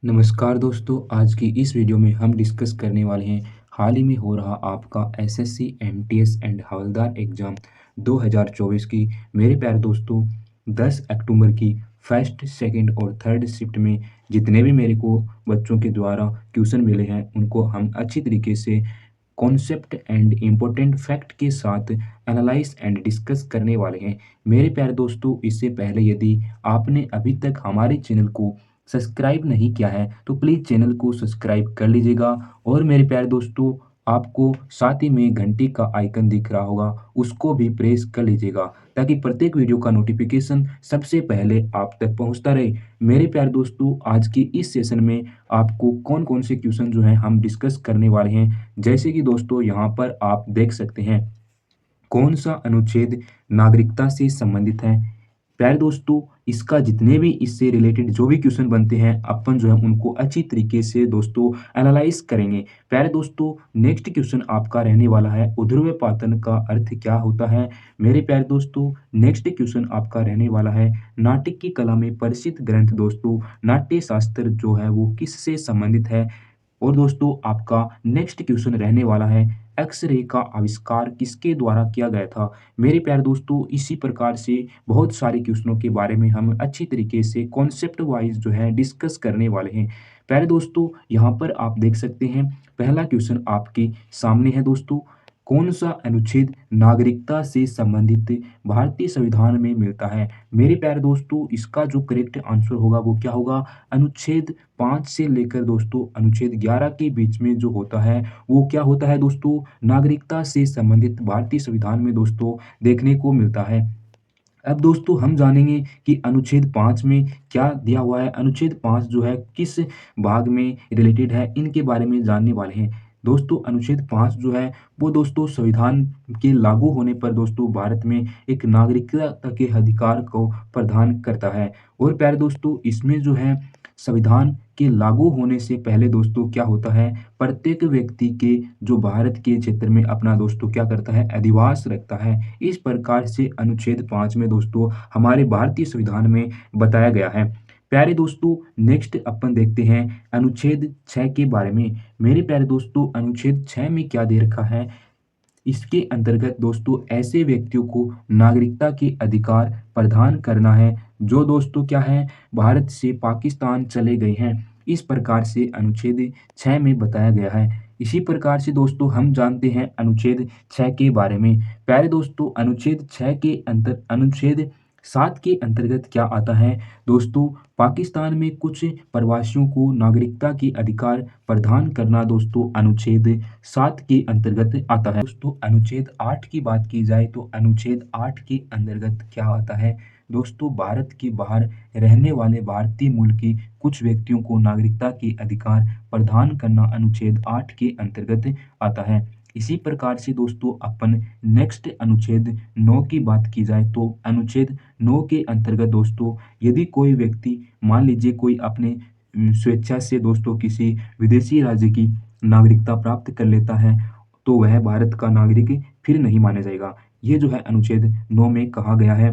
नमस्कार दोस्तों, आज की इस वीडियो में हम डिस्कस करने वाले हैं हाल ही में हो रहा आपका SSC, MTS and havildar exam 2024 की। मेरे प्यारे दोस्तों, 10 अक्टूबर की फर्स्ट, सेकंड और थर्ड शिफ्ट में जितने भी मेरे को बच्चों के द्वारा क्वेश्चन मिले हैं, उनको हम अच्छी तरीके से कॉन्सेप्ट एंड इम्पोर्टेंट फैक्ट के साथ एनालाइज एंड डिस्कस करने वाले हैं। मेरे प्यारे दोस्तों, इससे पहले यदि आपने अभी तक हमारे चैनल को सब्सक्राइब नहीं किया है तो प्लीज़ चैनल को सब्सक्राइब कर लीजिएगा। और मेरे प्यारे दोस्तों, आपको साथ ही में घंटी का आइकन दिख रहा होगा, उसको भी प्रेस कर लीजिएगा ताकि प्रत्येक वीडियो का नोटिफिकेशन सबसे पहले आप तक पहुंचता रहे। मेरे प्यारे दोस्तों, आज की इस सेशन में आपको कौन कौन से क्वेश्चन जो हैं हम डिस्कस करने वाले हैं। जैसे कि दोस्तों यहाँ पर आप देख सकते हैं, कौन सा अनुच्छेद नागरिकता से संबंधित है। प्यारे दोस्तों, इसका जितने भी इससे रिलेटेड जो भी क्वेश्चन बनते हैं, अपन जो है उनको अच्छी तरीके से दोस्तों एनालाइज करेंगे। प्यारे दोस्तों, नेक्स्ट क्वेश्चन आपका रहने वाला है, ऊर्ध्वपातन का अर्थ क्या होता है। मेरे प्यारे दोस्तों, नेक्स्ट क्वेश्चन आपका रहने वाला है, नाटक की कला में प्रसिद्ध ग्रंथ दोस्तों नाट्य शास्त्र जो है वो किससे संबंधित है। और दोस्तों, आपका नेक्स्ट क्वेश्चन रहने वाला है, एक्स-रे का आविष्कार किसके द्वारा किया गया था। मेरे प्यारे दोस्तों, इसी प्रकार से बहुत सारे क्वेश्चनों के बारे में हम अच्छी तरीके से कॉन्सेप्ट वाइज जो है डिस्कस करने वाले हैं। प्यारे दोस्तों, यहाँ पर आप देख सकते हैं, पहला क्वेश्चन आपके सामने है दोस्तों, कौन सा अनुच्छेद नागरिकता से संबंधित भारतीय संविधान में मिलता है। मेरे प्यारे दोस्तों, इसका जो करेक्ट आंसर होगा वो क्या होगा, अनुच्छेद 5 से लेकर दोस्तों अनुच्छेद 11 के बीच में जो होता है वो क्या होता है दोस्तों, नागरिकता से संबंधित भारतीय संविधान में दोस्तों देखने को मिलता है। अब दोस्तों हम जानेंगे कि अनुच्छेद 5 में क्या दिया हुआ है, अनुच्छेद 5 जो है किस भाग में रिलेटेड है, इनके बारे में जानने वाले हैं। दोस्तों, अनुच्छेद 5 जो है वो दोस्तों संविधान के लागू होने पर दोस्तों भारत में एक नागरिकता के अधिकार को प्रदान करता है। और प्यारे दोस्तों, इसमें जो है संविधान के लागू होने से पहले दोस्तों क्या होता है, प्रत्येक व्यक्ति के जो भारत के क्षेत्र में अपना दोस्तों क्या करता है, अधिवास रखता है। इस प्रकार से अनुच्छेद 5 में दोस्तों हमारे भारतीय संविधान में बताया गया है। प्यारे दोस्तों, नेक्स्ट अपन देखते हैं अनुच्छेद 6 के बारे में। मेरे प्यारे दोस्तों, अनुच्छेद 6 में क्या दे रखा है, इसके अंतर्गत दोस्तों ऐसे व्यक्तियों को नागरिकता के अधिकार प्रदान करना है जो दोस्तों क्या है, भारत से पाकिस्तान चले गए हैं। इस प्रकार से अनुच्छेद 6 में बताया गया है। इसी प्रकार से दोस्तों हम जानते हैं अनुच्छेद 6 के बारे में। प्यारे दोस्तों, अनुच्छेद 6 के अंतर अनुच्छेद 7 के अंतर्गत क्या आता है दोस्तों, पाकिस्तान में कुछ प्रवासियों को नागरिकता के अधिकार प्रदान करना दोस्तों अनुच्छेद 7 के अंतर्गत आता है। दोस्तों, अनुच्छेद 8 की बात की जाए तो अनुच्छेद 8 के अंतर्गत क्या आता है दोस्तों, भारत के बाहर रहने वाले भारतीय मूल के कुछ व्यक्तियों को नागरिकता के अधिकार प्रदान करना अनुच्छेद 8 के अंतर्गत आता है। इसी प्रकार से दोस्तों अपन नेक्स्ट अनुच्छेद 9 की बात की जाए तो अनुच्छेद 9 के अंतर्गत दोस्तों, यदि कोई व्यक्ति मान लीजिए कोई अपने स्वेच्छा से दोस्तों किसी विदेशी राज्य की नागरिकता प्राप्त कर लेता है तो वह भारत का नागरिक फिर नहीं माना जाएगा। ये जो है अनुच्छेद 9 में कहा गया है।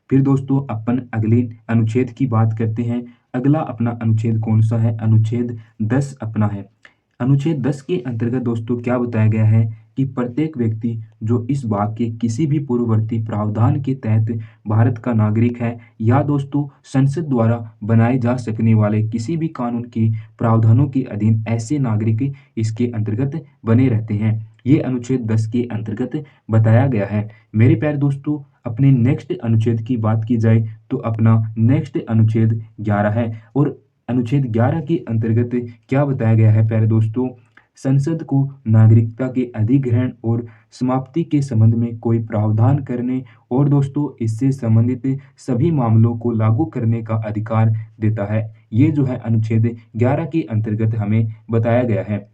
फिर दोस्तों अपन अगले अनुच्छेद की बात करते हैं। अगला अपना अनुच्छेद कौन सा है, अनुच्छेद 10 अपना है। अनुच्छेद 10 के अंतर्गत दोस्तों क्या बताया गया है कि प्रत्येक व्यक्ति जो इस भाग के किसी भी पूर्ववर्ती प्रावधान के तहत भारत का नागरिक है या दोस्तों संसद द्वारा बनाए जा सकने वाले किसी भी कानून के प्रावधानों के अधीन ऐसे नागरिक इसके अंतर्गत बने रहते हैं। ये अनुच्छेद 10 के अंतर्गत बताया गया है। मेरे प्यारे दोस्तों, अपने नेक्स्ट अनुच्छेद की बात की जाए तो अपना नेक्स्ट अनुच्छेद 11 है। और अनुच्छेद 11 के अंतर्गत क्या बताया गया है प्यारे दोस्तों, संसद को नागरिकता के अधिग्रहण और समाप्ति के संबंध में कोई प्रावधान करने और दोस्तों इससे संबंधित सभी मामलों को लागू करने का अधिकार देता है। ये जो है अनुच्छेद 11 के अंतर्गत हमें बताया गया है।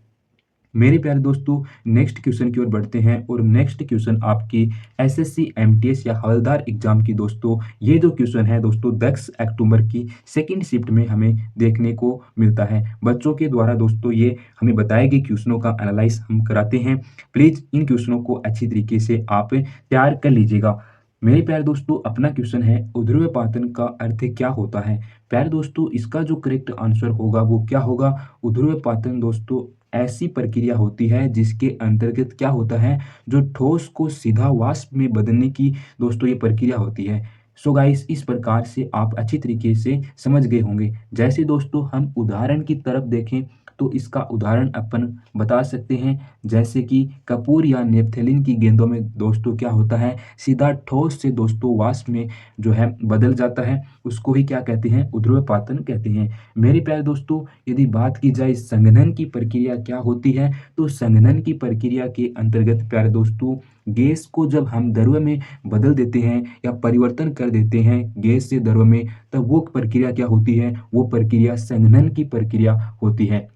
मेरे प्यारे दोस्तों, नेक्स्ट क्वेश्चन की ओर बढ़ते हैं और नेक्स्ट क्वेश्चन आपकी एसएससी, एमटीएस या हवलदार एग्जाम की दोस्तों ये जो क्वेश्चन है दोस्तों 10 अक्टूबर की सेकंड शिफ्ट में हमें देखने को मिलता है। बच्चों के द्वारा दोस्तों ये हमें बताए गए क्वेश्चनों का एनालाइज हम कराते हैं। प्लीज़ इन क्वेश्चनों को अच्छी तरीके से आप तैयार कर लीजिएगा। मेरे प्यारे दोस्तों अपना क्वेश्चन है ऊर्ध्वपातन का अर्थ क्या होता है। प्यारे दोस्तों इसका जो करेक्ट आंसर होगा वो क्या होगा। ऊर्ध्वपातन दोस्तों ऐसी प्रक्रिया होती है जिसके अंतर्गत क्या होता है, जो ठोस को सीधा वाष्प में बदलने की दोस्तों ये प्रक्रिया होती है। सो गाइस इस प्रकार से आप अच्छी तरीके से समझ गए होंगे। जैसे दोस्तों हम उदाहरण की तरफ देखें तो इसका उदाहरण अपन बता सकते हैं, जैसे कि कपूर या नेपथलीन की गेंदों में दोस्तों क्या होता है, सीधा ठोस से दोस्तों वाष्प में जो है बदल जाता है, उसको ही क्या कहते हैं, ऊर्ध्वपातन कहते हैं। मेरे प्यारे दोस्तों यदि बात की जाए संघनन की प्रक्रिया क्या होती है, तो संघनन की प्रक्रिया के अंतर्गत प्यारे दोस्तों गैस को जब हम द्रव्य में बदल देते हैं या परिवर्तन कर देते हैं गैस से द्रव्य में, तब वो प्रक्रिया क्या होती है, वो प्रक्रिया संघनन की प्रक्रिया होती है।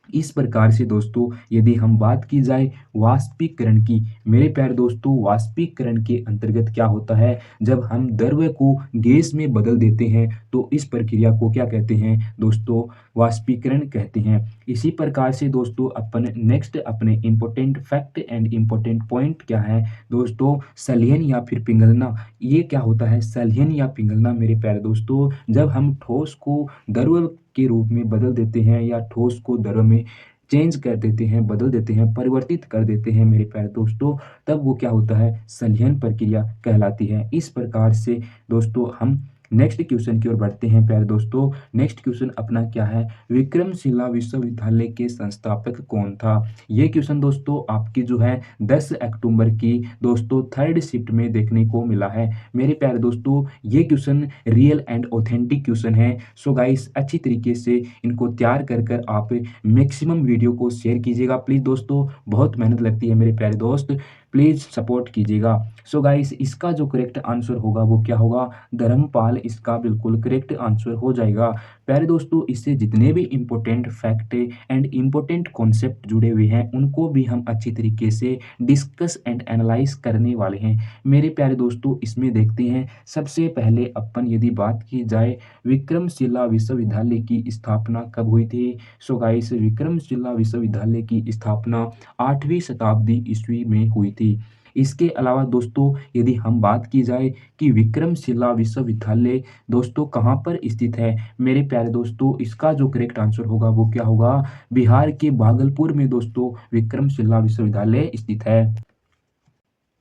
इस प्रकार से दोस्तों यदि हम बात की जाए वाष्पीकरण की, मेरे प्यारे दोस्तों वाष्पीकरण के अंतर्गत क्या होता है, जब हम द्रव्य को गैस में बदल देते हैं तो इस प्रक्रिया को क्या कहते हैं दोस्तों, वाष्पीकरण कहते हैं। इसी प्रकार से दोस्तों अपन नेक्स्ट अपने important fact and important point क्या है दोस्तों, संलयन या फिर पिघलना। ये क्या होता है संलयन या पिघलना मेरे प्यारे दोस्तों, जब हम ठोस को द्रव के रूप में बदल देते हैं या ठोस को द्रव में चेंज कर देते हैं, बदल देते हैं, परिवर्तित कर देते हैं मेरे प्यारे दोस्तों, तब वो क्या होता है, संलयन प्रक्रिया कहलाती है। इस प्रकार से दोस्तों हम नेक्स्ट क्वेश्चन की ओर बढ़ते हैं प्यारे दोस्तों। नेक्स्ट क्वेश्चन अपना क्या है, विक्रमशिला विश्वविद्यालय के संस्थापक कौन था। ये क्वेश्चन दोस्तों आपकी जो है 10 अक्टूबर की दोस्तों थर्ड शिफ्ट में देखने को मिला है। मेरे प्यारे दोस्तों ये question real and authentic question है। सो गाइस अच्छी तरीके से इनको तैयार कर कर आप मैक्सिमम वीडियो को शेयर कीजिएगा प्लीज़ दोस्तों, बहुत मेहनत लगती है मेरे प्यारे दोस्त, प्लीज़ सपोर्ट कीजिएगा। सो गाइस इसका जो करेक्ट आंसर होगा वो क्या होगा, धर्मपाल इसका बिल्कुल करेक्ट आंसर हो जाएगा। प्यारे दोस्तों इससे जितने भी important fact and important concept जुड़े हुए हैं उनको भी हम अच्छी तरीके से डिस्कस एंड एनालाइज करने वाले हैं। मेरे प्यारे दोस्तों इसमें देखते हैं सबसे पहले अपन यदि बात की जाए विक्रमशिला विश्वविद्यालय की स्थापना कब हुई थी। सो गाइस विक्रमशिला विश्वविद्यालय की स्थापना 8वीं शताब्दी ईस्वी में हुई थी। इसके अलावा दोस्तों यदि हम बात की जाए कि विक्रमशिला विश्वविद्यालय दोस्तों कहाँ पर स्थित है, मेरे प्यारे दोस्तों इसका जो करेक्ट आंसर होगा वो क्या होगा, बिहार के भागलपुर में दोस्तों विक्रमशिला विश्वविद्यालय स्थित है।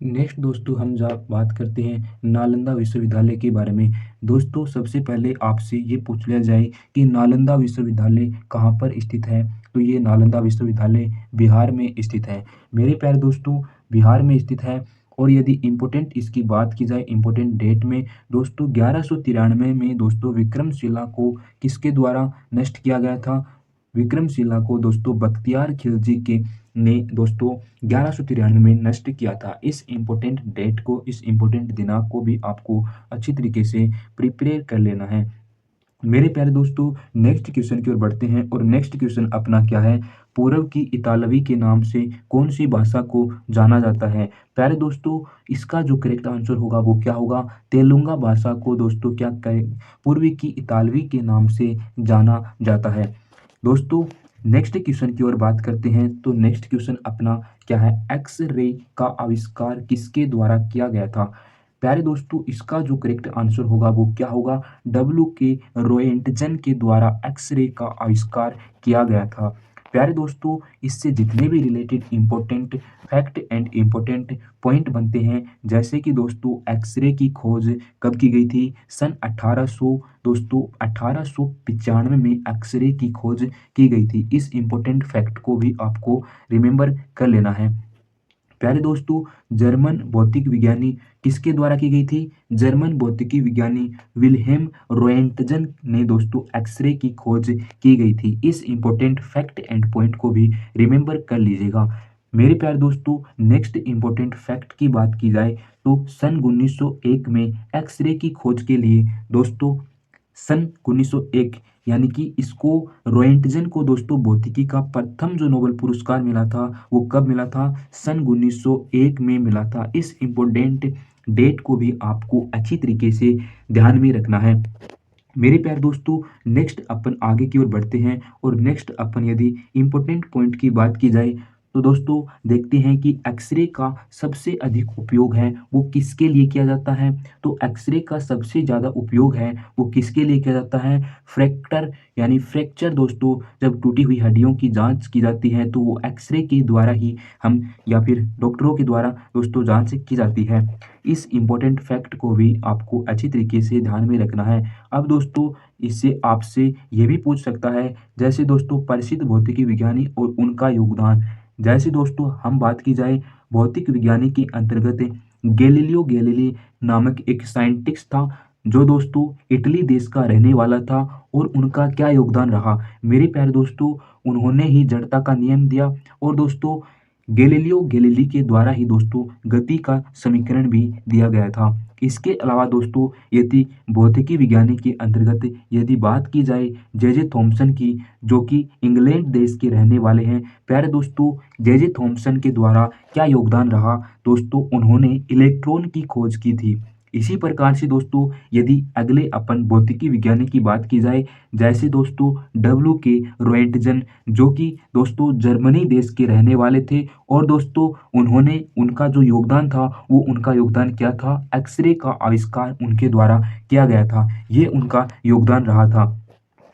नेक्स्ट दोस्तों हम जब बात करते हैं नालंदा विश्वविद्यालय के बारे में। दोस्तों सबसे पहले आपसे ये पूछ लिया जाए कि नालंदा विश्वविद्यालय कहाँ पर स्थित है, तो ये नालंदा विश्वविद्यालय बिहार में स्थित है। मेरे प्यारे दोस्तों बिहार में स्थित है। और यदि इम्पोर्टेंट इसकी बात की जाए इम्पोर्टेंट डेट में दोस्तों 1193 में दोस्तों विक्रमशिला को किसके द्वारा नष्ट किया गया था, विक्रमशिला को दोस्तों बख्तियार खिलजी के ने दोस्तों 1193 में नष्ट किया था। इस इम्पोर्टेंट डेट को, इस इम्पोर्टेंट दिनांक को भी आपको अच्छी तरीके से प्रिपेयर कर लेना है। मेरे प्यारे दोस्तों नेक्स्ट क्वेश्चन की ओर बढ़ते हैं और नेक्स्ट क्वेश्चन अपना क्या है, पूर्व की इतालवी के नाम से कौन सी भाषा को जाना जाता है। प्यारे दोस्तों इसका जो करेक्ट आंसर होगा वो क्या होगा, तेलुंगा भाषा को दोस्तों क्या कहे, पूर्वी की इतालवी के नाम से जाना जाता है। दोस्तों नेक्स्ट क्वेश्चन की ओर बात करते हैं तो नेक्स्ट क्वेश्चन अपना क्या है, एक्स रे का आविष्कार किसके द्वारा किया गया था। प्यारे दोस्तों इसका जो करेक्ट आंसर होगा वो क्या होगा, डब्ल्यू के रोएंटजन के द्वारा एक्सरे का आविष्कार किया गया था। प्यारे दोस्तों इससे जितने भी related important fact and important point बनते हैं, जैसे कि दोस्तों एक्सरे की खोज कब की गई थी, सन 1800 दोस्तों 1895 में एक्सरे की खोज की गई थी। इस इंपॉर्टेंट फैक्ट को भी आपको रिमेंबर कर लेना है। प्यारे दोस्तों जर्मन भौतिक विज्ञानी किसके द्वारा की गई थी, जर्मन भौतिकी विज्ञानी विल्हेम रोएंटजन ने दोस्तों एक्सरे की खोज की गई थी। इस इंपॉर्टेंट फैक्ट एंड पॉइंट को भी रिमेंबर कर लीजिएगा। मेरे प्यारे दोस्तों नेक्स्ट इंपॉर्टेंट फैक्ट की बात की जाए तो सन 1901 में एक्सरे की खोज के लिए दोस्तों सन 1901 यानी कि इसको रोएंटजन को दोस्तों भौतिकी का प्रथम जो नोबेल पुरस्कार मिला था वो कब मिला था, सन 1901 में मिला था। इस इम्पोर्टेंट डेट को भी आपको अच्छी तरीके से ध्यान में रखना है। मेरे प्यारे दोस्तों नेक्स्ट अपन आगे की ओर बढ़ते हैं और नेक्स्ट अपन यदि इम्पोर्टेंट पॉइंट की बात की जाए तो दोस्तों देखते हैं कि एक्स-रे का सबसे अधिक उपयोग है वो किसके लिए किया जाता है? तो एक्स-रे का सबसे ज़्यादा उपयोग है वो किसके लिए किया जाता है? फ्रैक्टर यानी फ्रैक्चर दोस्तों, जब टूटी हुई हड्डियों की जाँच की जाती है तो वो एक्स-रे के द्वारा ही हम या फिर डॉक्टरों के द्वारा दोस्तों जाँच की जाती है। इस इम्पोर्टेंट फैक्ट को भी आपको अच्छी तरीके से ध्यान में रखना है। अब दोस्तों इससे आपसे ये भी पूछ सकता है, जैसे दोस्तों प्रसिद्ध भौतिकी विज्ञानी और उनका योगदान। जैसे दोस्तों हम बात की जाए भौतिक विज्ञानी के अंतर्गत गैलीलियो गैलीली नामक एक साइंटिस्ट था, जो दोस्तों इटली देश का रहने वाला था। और उनका क्या योगदान रहा मेरे प्यारे दोस्तों, उन्होंने ही जड़ता का नियम दिया। और दोस्तों गैलीलियो गैलीली के द्वारा ही दोस्तों गति का समीकरण भी दिया गया था। इसके अलावा दोस्तों यदि भौतिकी विज्ञानी के अंतर्गत यदि बात की जाए जे थॉमसन की, जो कि इंग्लैंड देश के रहने वाले हैं। प्यारे दोस्तों जे थॉमसन के द्वारा क्या योगदान रहा दोस्तों, उन्होंने इलेक्ट्रॉन की खोज की थी। इसी प्रकार से दोस्तों यदि अगले अपन भौतिकी विज्ञानी की बात की जाए, जैसे दोस्तों डब्ल्यू के रोएंटजन, जो कि दोस्तों जर्मनी देश के रहने वाले थे। और दोस्तों उन्होंने उनका जो योगदान था वो उनका योगदान क्या था, एक्स-रे का आविष्कार उनके द्वारा किया गया था। ये उनका योगदान रहा था।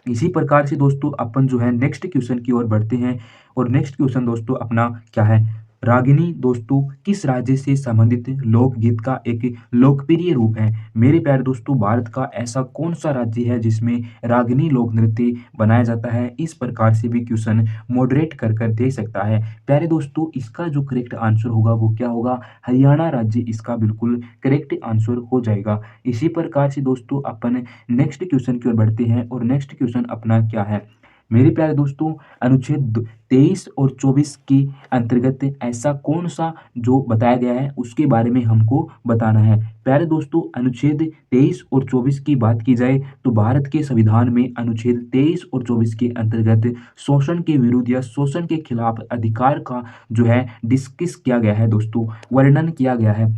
इसी प्रकार से दोस्तों अपन जो है नेक्स्ट क्वेश्चन की ओर बढ़ते हैं। और नेक्स्ट क्वेश्चन दोस्तों अपना क्या है, रागिनी दोस्तों किस राज्य से संबंधित लोकगीत का एक लोकप्रिय रूप है? मेरे प्यारे दोस्तों भारत का ऐसा कौन सा राज्य है जिसमें रागिनी लोक नृत्य बनाया जाता है? इस प्रकार से भी क्वेश्चन मॉडरेट कर कर दे सकता है। प्यारे दोस्तों इसका जो करेक्ट आंसर होगा वो क्या होगा, हरियाणा राज्य इसका बिल्कुल करेक्ट आंसर हो जाएगा। इसी प्रकार से दोस्तों अपन नेक्स्ट क्वेश्चन की ओर बढ़ते हैं। और नेक्स्ट क्वेश्चन अपना क्या है, मेरे प्यारे दोस्तों अनुच्छेद 23 और 24 के अंतर्गत ऐसा कौन सा जो बताया गया है उसके बारे में हमको बताना है। प्यारे दोस्तों अनुच्छेद 23 और 24 की बात की जाए तो भारत के संविधान में अनुच्छेद 23 और 24 के अंतर्गत शोषण के विरुद्ध या शोषण के खिलाफ अधिकार का जो है डिस्कस किया गया है दोस्तों, वर्णन किया गया है।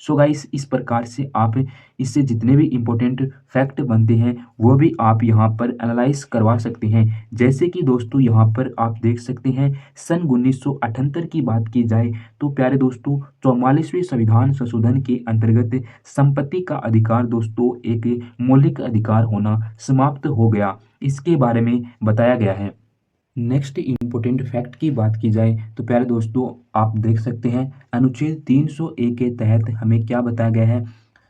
सो गाइस इस प्रकार से आप इससे जितने भी इम्पोर्टेंट फैक्ट बनते हैं वो भी आप यहाँ पर एनालाइज करवा सकते हैं। जैसे कि दोस्तों यहाँ पर आप देख सकते हैं सन 1978 की बात की जाए तो प्यारे दोस्तों 44वें संविधान संशोधन के अंतर्गत संपत्ति का अधिकार दोस्तों एक मौलिक अधिकार होना समाप्त हो गया। इसके बारे में बताया गया है। नेक्स्ट इम्पोर्टेंट फैक्ट की बात की जाए तो प्यारे दोस्तों आप देख सकते हैं अनुच्छेद 301 के तहत हमें क्या बताया गया है,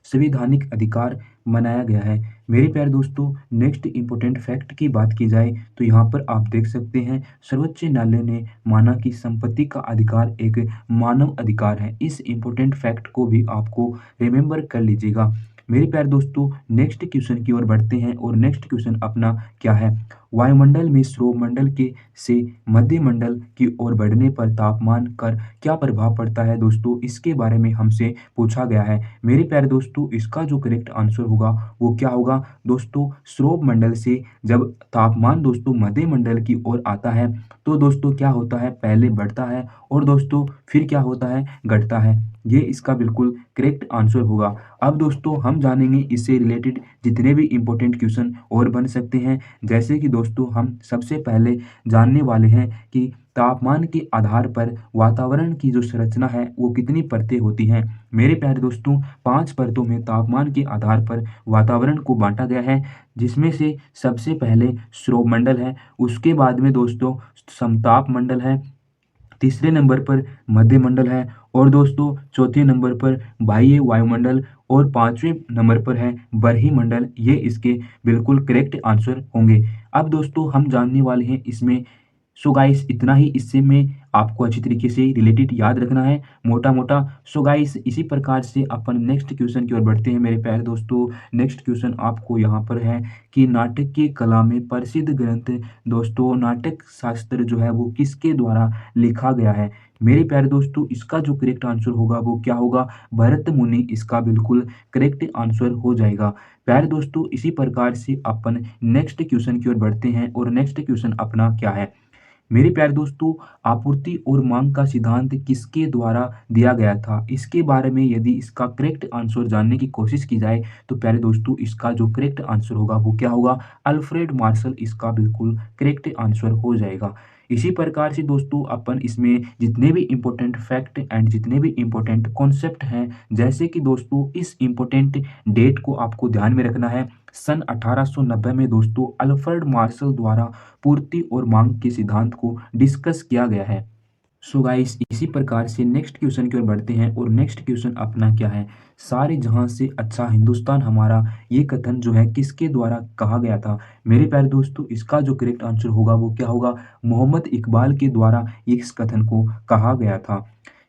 संवैधानिक अधिकार मनाया गया है। मेरे प्यारे दोस्तों नेक्स्ट इम्पोर्टेंट फैक्ट की बात की जाए तो यहाँ पर आप देख सकते हैं सर्वोच्च न्यायालय ने माना कि संपत्ति का अधिकार एक मानव अधिकार है। इस इम्पोर्टेंट फैक्ट को भी आपको रिमेंबर कर लीजिएगा। मेरे प्यारे दोस्तों नेक्स्ट क्वेश्चन की ओर बढ़ते हैं। और नेक्स्ट क्वेश्चन अपना क्या है, वायुमंडल में सौरमंडल के से मध्यमंडल की ओर बढ़ने पर तापमान पर क्या प्रभाव पड़ता है दोस्तों, इसके बारे में हमसे पूछा गया है। मेरे प्यारे दोस्तों इसका जो करेक्ट आंसर होगा वो क्या होगा दोस्तों, सौरमंडल से जब तापमान दोस्तों मध्यमंडल की ओर आता है तो दोस्तों क्या होता है, पहले बढ़ता है और दोस्तों फिर क्या होता है, घटता है। ये इसका बिल्कुल करेक्ट आंसर होगा। अब दोस्तों हम जानेंगे इससे रिलेटेड जितने भी इम्पोर्टेंट क्वेश्चन और बन सकते हैं। जैसे कि दोस्तों हम सबसे पहले जानने वाले हैं कि तापमान के आधार पर वातावरण की जो संरचना है वो कितनी परतें होती हैं। मेरे प्यारे दोस्तों 5 परतों में तापमान के आधार पर वातावरण को बांटा गया है, जिसमें से सबसे पहले सौरमंडल है, उसके बाद में दोस्तों समताप मंडल है, तीसरे नंबर पर मध्यमंडल है और दोस्तों चौथे नंबर पर बाह्य वायुमंडल और पांचवें नंबर पर है बरहीमंडल। ये इसके बिल्कुल करेक्ट आंसर होंगे। अब दोस्तों हम जानने वाले हैं इसमें, सो गाइस इतना ही इससे में आपको अच्छी तरीके से रिलेटेड याद रखना है मोटा मोटा। सो गाइस इसी प्रकार से अपन नेक्स्ट क्वेश्चन की ओर बढ़ते हैं मेरे प्यारे दोस्तों। नेक्स्ट क्वेश्चन आपको यहाँ पर है कि नाटक की कला में प्रसिद्ध ग्रंथ दोस्तों नाटक शास्त्र जो है वो किसके द्वारा लिखा गया है। मेरे प्यारे दोस्तों इसका जो करेक्ट आंसर होगा वो क्या होगा, भरत मुनि इसका बिल्कुल करेक्ट आंसर हो जाएगा। प्यारे दोस्तों इसी प्रकार से अपन नेक्स्ट क्वेश्चन की ओर बढ़ते हैं। और नेक्स्ट क्वेश्चन अपना क्या है, मेरे प्यारे दोस्तों, आपूर्ति और मांग का सिद्धांत किसके द्वारा दिया गया था? इसके बारे में यदि इसका करेक्ट आंसर जानने की कोशिश की जाए, तो प्यारे दोस्तों इसका जो करेक्ट आंसर होगा वो क्या होगा? अल्फ्रेड मार्शल इसका बिल्कुल करेक्ट आंसर हो जाएगा। इसी प्रकार से दोस्तों अपन इसमें जितने भी इम्पोर्टेंट फैक्ट एंड जितने भी इम्पोर्टेंट कॉन्सेप्ट हैं, जैसे कि दोस्तों इस इम्पोर्टेंट डेट को आपको ध्यान में रखना है। सन 1890 में दोस्तों अल्फ्रेड मार्शल द्वारा पूर्ति और मांग के सिद्धांत को डिस्कस किया गया है। सो गाइस इसी प्रकार से नेक्स्ट क्वेश्चन की ओर बढ़ते हैं और नेक्स्ट क्वेश्चन अपना क्या है? सारे जहां से अच्छा हिंदुस्तान हमारा, ये कथन जो है किसके द्वारा कहा गया था? मेरे प्यारे दोस्तों इसका जो करेक्ट आंसर होगा वो क्या होगा? मोहम्मद इकबाल के द्वारा इस कथन को कहा गया था।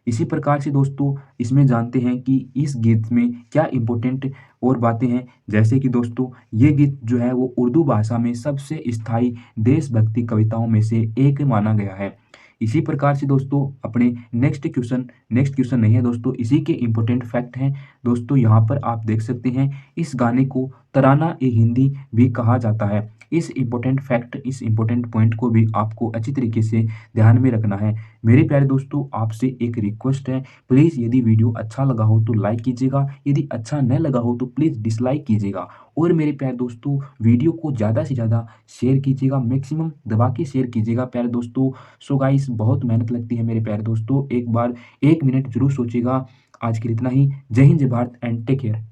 इसी प्रकार से दोस्तों इसमें जानते हैं कि इस गीत में क्या इम्पोर्टेंट और बातें हैं, जैसे कि दोस्तों ये गीत जो है वो उर्दू भाषा में सबसे स्थायी देशभक्ति कविताओं में से एक माना गया है। इसी प्रकार से दोस्तों अपने नेक्स्ट क्वेश्चन नहीं है दोस्तों, इसी के इम्पोर्टेंट फैक्ट हैं। दोस्तों यहाँ पर आप देख सकते हैं इस गाने को तराना ए हिंदी भी कहा जाता है। इस इम्पोर्टेंट फैक्ट, इस इम्पोर्टेंट पॉइंट को भी आपको अच्छी तरीके से ध्यान में रखना है। मेरे प्यारे दोस्तों आपसे एक रिक्वेस्ट है, प्लीज़ यदि वीडियो अच्छा लगा हो तो लाइक कीजिएगा, यदि अच्छा न लगा हो तो प्लीज़ डिसलाइक कीजिएगा। और मेरे प्यारे दोस्तों वीडियो को ज़्यादा से ज़्यादा शेयर कीजिएगा, मैक्सिमम दबा के शेयर कीजिएगा प्यारे दोस्तों। सो गाइस बहुत मेहनत लगती है मेरे प्यारे दोस्तों, एक बार 1 मिनट ज़रूर सोचिएगा। आज के लिए इतना ही। जय हिंद, जय भारत एंड टेक केयर।